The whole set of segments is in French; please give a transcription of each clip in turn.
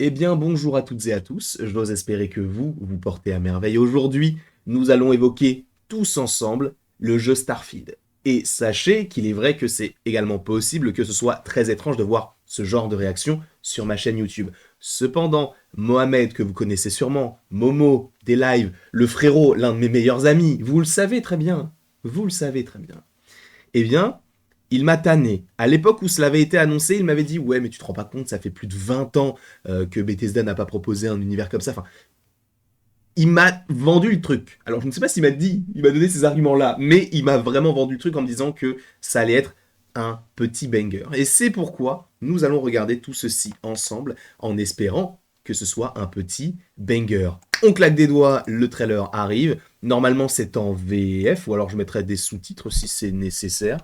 Eh bien, bonjour à toutes et à tous. J'ose espérer que vous portez à merveille. Aujourd'hui, nous allons évoquer tous ensemble le jeu Starfield. Et sachez qu'il est vrai que c'est également possible que ce soit très étrange de voir ce genre de réaction sur ma chaîne YouTube. Cependant, Mohamed, que vous connaissez sûrement, Momo, des lives, le frérot, l'un de mes meilleurs amis, vous le savez très bien. Vous le savez très bien. Eh bien, il m'a tanné. À l'époque où cela avait été annoncé, il m'avait dit ouais, mais tu te rends pas compte, ça fait plus de 20 ans que Bethesda n'a pas proposé un univers comme ça. Enfin, il m'a vendu le truc. Alors, je ne sais pas s'il m'a dit, il m'a donné ces arguments-là, mais il m'a vraiment vendu le truc en me disant que ça allait être un petit banger. Et c'est pourquoi nous allons regarder tout ceci ensemble en espérant que ce soit un petit banger. On claque des doigts, le trailer arrive. Normalement, c'est en VF, ou alors je mettrai des sous-titres si c'est nécessaire.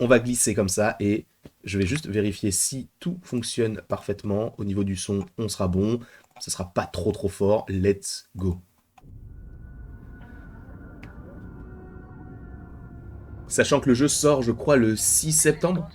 On va glisser comme ça et je vais juste vérifier si tout fonctionne parfaitement. Au niveau du son, on sera bon. Ce sera pas trop fort. Let's go. Sachant que le jeu sort, je crois, le 6 septembre.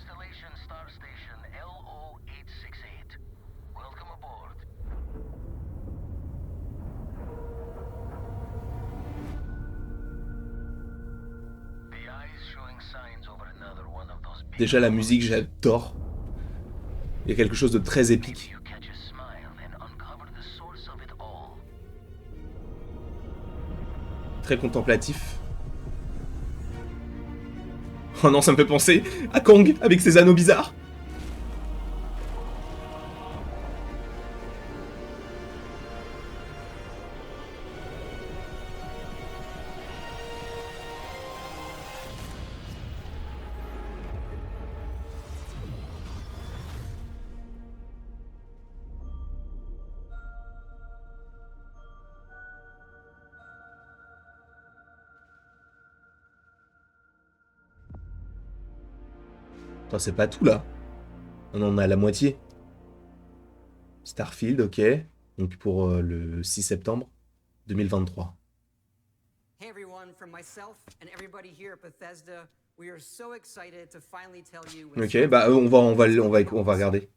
Déjà, la musique, j'adore. Il y a quelque chose de très épique. Très contemplatif. Oh non, ça me fait penser à Kang avec ses anneaux bizarres. Attends, c'est pas tout là. On en a la moitié. Starfield, ok. Donc pour le 6 septembre 2023. Hey everyone, from myself and everybody here at Bethesda, we are so excited to finally tell you when Ok, bah on va comes. regarder.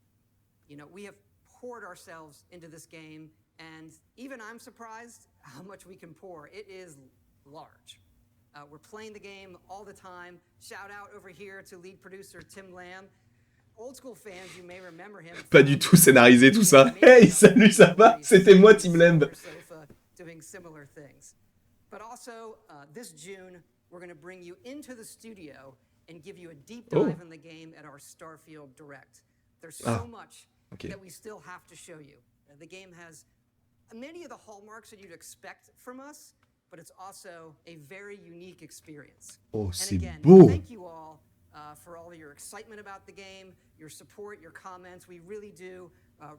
You know, we have poured ourselves into this game, and even I'm surprised how much we can pour. It is large. We're playing the game all the time. Shout out over here to lead producer Tim Lamb. Old school fans, you may remember him. Pas du tout scénarisé tout ça. Hey, salut, ça va? C'était moi, Tim Lamb. Doing similar things. But also, this June, we're going to bring you into the studio and give you a deep dive in the game at our Starfield Direct. There's so much that we still have to show you. The game has many of the hallmarks that you'd expect from us, but it's also a very unique experience. Oh, And c'est again, beau. thank you all for all your excitement about the game, your support, your comments. We really do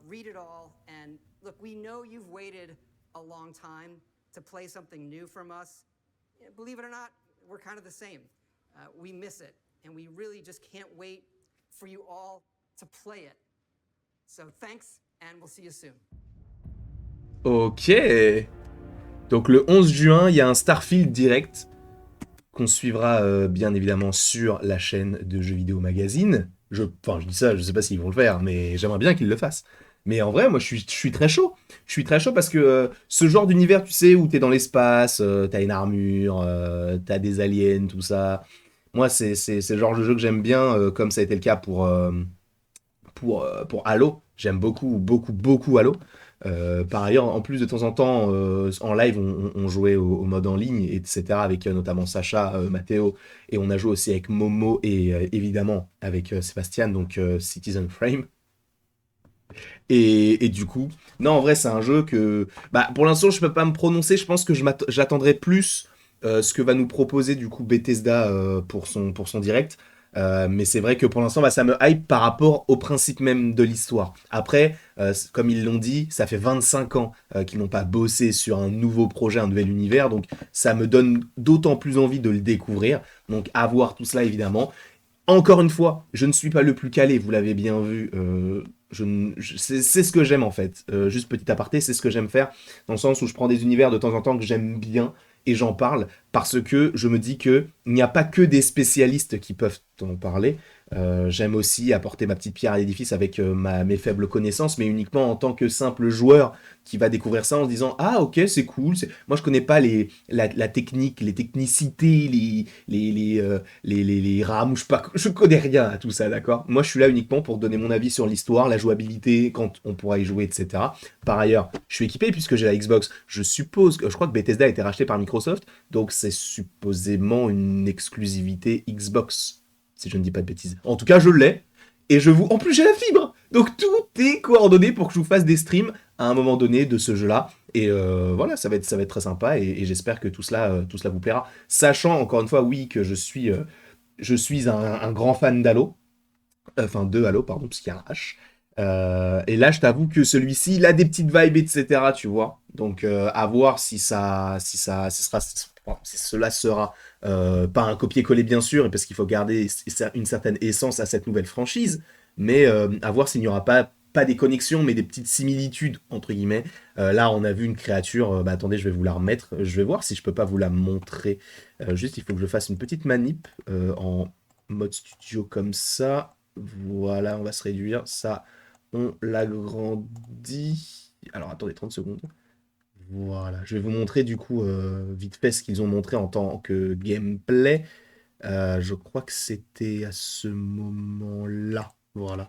read it all. And look, we know you've waited a long time to play something new from us. Believe it or not, we're kind of the same. We miss it, and we really just can't wait for you all to play it. So thanks, and we'll see you soon. Ok. Donc le 11 juin, il y a un Starfield direct qu'on suivra bien évidemment sur la chaîne de Jeux Vidéo Magazine. Enfin, je dis ça, je sais pas s'ils vont le faire, mais j'aimerais bien qu'ils le fassent. Mais en vrai, moi, je suis très chaud. Je suis très chaud parce que ce genre d'univers, tu sais, où t'es dans l'espace, t'as une armure, t'as des aliens, tout ça. Moi, c'est le genre de jeu que j'aime bien, comme ça a été le cas pour Halo. J'aime beaucoup Halo. Par ailleurs, en plus de temps en temps, en live, on jouait au mode en ligne, etc. Avec notamment Sacha, Matteo, et on a joué aussi avec Momo et évidemment avec Sébastien, donc Citizen Frame. Et du coup, non, en vrai, c'est un jeu que, bah, pour l'instant, je peux pas me prononcer. Je pense que j'attendrai plus ce que va nous proposer du coup Bethesda pour son direct. Mais c'est vrai que pour l'instant, bah, ça me hype par rapport au principe même de l'histoire. Après, comme ils l'ont dit, ça fait 25 ans qu'ils n'ont pas bossé sur un nouveau projet, un nouvel univers. Donc, ça me donne d'autant plus envie de le découvrir. Donc, à voir tout cela, évidemment. Encore une fois, je ne suis pas le plus calé, vous l'avez bien vu. C'est ce que j'aime en fait. Juste petit aparté, c'est ce que j'aime faire, dans le sens où je prends des univers de temps en temps que j'aime bien et j'en parle parce que je me dis que il n'y a pas que des spécialistes qui peuvent en parler. J'aime aussi apporter ma petite pierre à l'édifice avec mes faibles connaissances, mais uniquement en tant que simple joueur qui va découvrir ça en se disant ah ok c'est cool. Moi je connais pas la technique, les technicités, les rames, je connais rien à tout ça, d'accord. Moi je suis là uniquement pour donner mon avis sur l'histoire, la jouabilité, quand on pourra y jouer, etc. Par ailleurs, je suis équipé puisque j'ai la Xbox. Je suppose que je crois que Bethesda a été racheté par Microsoft, donc c'est supposément une exclusivité Xbox si je ne dis pas de bêtises. En tout cas, je l'ai. Et en plus, j'ai la fibre. Donc tout est coordonné pour que je vous fasse des streams à un moment donné de ce jeu-là. Et voilà, ça va être très sympa. Et j'espère que tout cela vous plaira. Sachant, encore une fois, oui, que je suis un grand fan d'Halo. Enfin, de Halo, pardon, parce qu'il y a un H. Et là, je t'avoue que celui-ci, il a des petites vibes, etc., tu vois. Donc, à voir si cela sera pas un copier-coller, bien sûr, parce qu'il faut garder une certaine essence à cette nouvelle franchise, mais à voir s'il n'y aura pas des connexions, mais des petites similitudes, entre guillemets. Là, on a vu une créature, bah attendez, je vais vous la remettre, je vais voir si je peux pas vous la montrer. Juste, il faut que je fasse une petite manip en mode studio comme ça. Voilà, on va se réduire. Ça, on l'agrandit. Alors, attendez 30 secondes. Voilà, je vais vous montrer du coup vite fait ce qu'ils ont montré en tant que gameplay. Je crois que c'était à ce moment-là, voilà,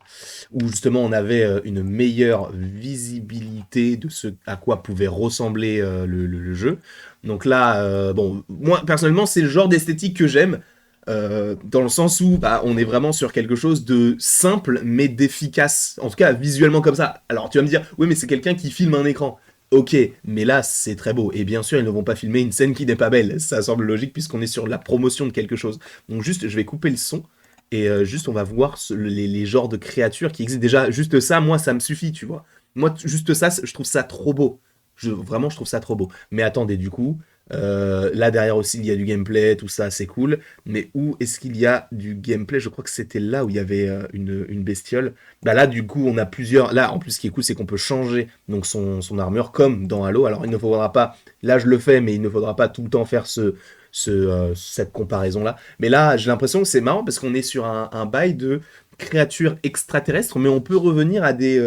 où justement on avait une meilleure visibilité de ce à quoi pouvait ressembler le jeu. Donc là, bon, moi personnellement, c'est le genre d'esthétique que j'aime. Dans le sens où bah, on est vraiment sur quelque chose de simple mais d'efficace, en tout cas visuellement comme ça. Alors tu vas me dire, oui mais c'est quelqu'un qui filme un écran. Ok, mais là c'est très beau. Et bien sûr, ils ne vont pas filmer une scène qui n'est pas belle. Ça semble logique puisqu'on est sur la promotion de quelque chose. Donc juste, je vais couper le son et juste on va voir les genres de créatures qui existent. Déjà, juste ça, moi ça me suffit, tu vois. Moi, juste ça, je trouve ça trop beau. Vraiment, je trouve ça trop beau. Mais attendez, du coup, là derrière aussi, il y a du gameplay, tout ça, c'est cool. Mais où est-ce qu'il y a du gameplay? Je crois que c'était là où il y avait une bestiole. Bah là, du coup, on a plusieurs. Là, en plus, ce qui est cool, c'est qu'on peut changer donc son armure comme dans Halo. Alors, il ne faudra pas. Là, je le fais, mais il ne faudra pas tout le temps faire cette comparaison-là. Mais là, j'ai l'impression que c'est marrant parce qu'on est sur un bail de créatures extraterrestres, mais on peut revenir à des.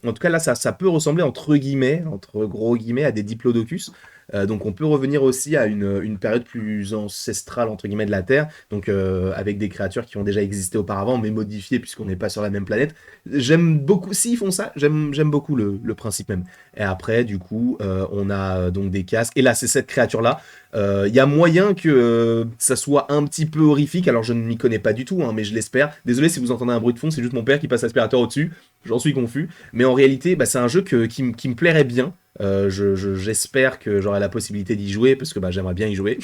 En tout cas, là, ça peut ressembler entre guillemets, entre gros guillemets, à des diplodocus. Donc on peut revenir aussi à une période plus ancestrale entre guillemets de la Terre, donc avec des créatures qui ont déjà existé auparavant, mais modifiées puisqu'on n'est pas sur la même planète. J'aime beaucoup, s'ils font ça, j'aime beaucoup le principe même. Et après, du coup, on a donc des casques. Et là, c'est cette créature-là. Il y a moyen que ça soit un petit peu horrifique. Alors je ne m'y connais pas du tout, hein, mais je l'espère. Désolé si vous entendez un bruit de fond, c'est juste mon père qui passe l'aspirateur au-dessus. J'en suis confus. Mais en réalité, bah, c'est un jeu qui me plairait bien. J'espère que j'aurai la possibilité d'y jouer parce que bah, j'aimerais bien y jouer.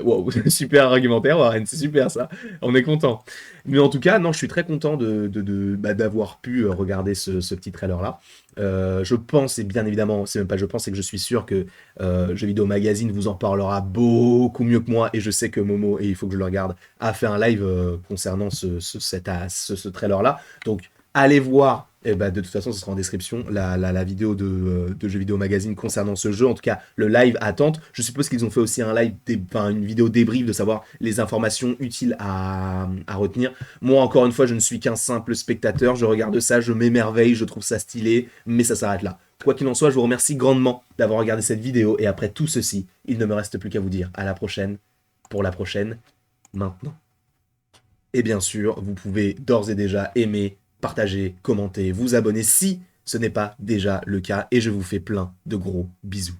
Wow, super argumentaire, Warren, c'est super ça. On est content. Mais en tout cas, non, je suis très content d'avoir pu regarder ce petit trailer là. Je pense, et bien évidemment, c'est même pas je pense, c'est que je suis sûr que Jeux Vidéo Magazine vous en parlera beaucoup mieux que moi. Et je sais que Momo, et il faut que je le regarde, a fait un live concernant ce trailer là. Donc allez voir, et bah, de toute façon, ce sera en description, la vidéo de Jeux Vidéo Magazine concernant ce jeu. En tout cas, le live attente. Je suppose qu'ils ont fait aussi un live, une vidéo débrief de savoir les informations utiles à retenir. Moi, encore une fois, je ne suis qu'un simple spectateur. Je regarde ça, je m'émerveille, je trouve ça stylé, mais ça s'arrête là. Quoi qu'il en soit, je vous remercie grandement d'avoir regardé cette vidéo. Et après tout ceci, il ne me reste plus qu'à vous dire à la prochaine, pour la prochaine, maintenant. Et bien sûr, vous pouvez d'ores et déjà aimer, partager, commenter, vous abonner si ce n'est pas déjà le cas. Et je vous fais plein de gros bisous.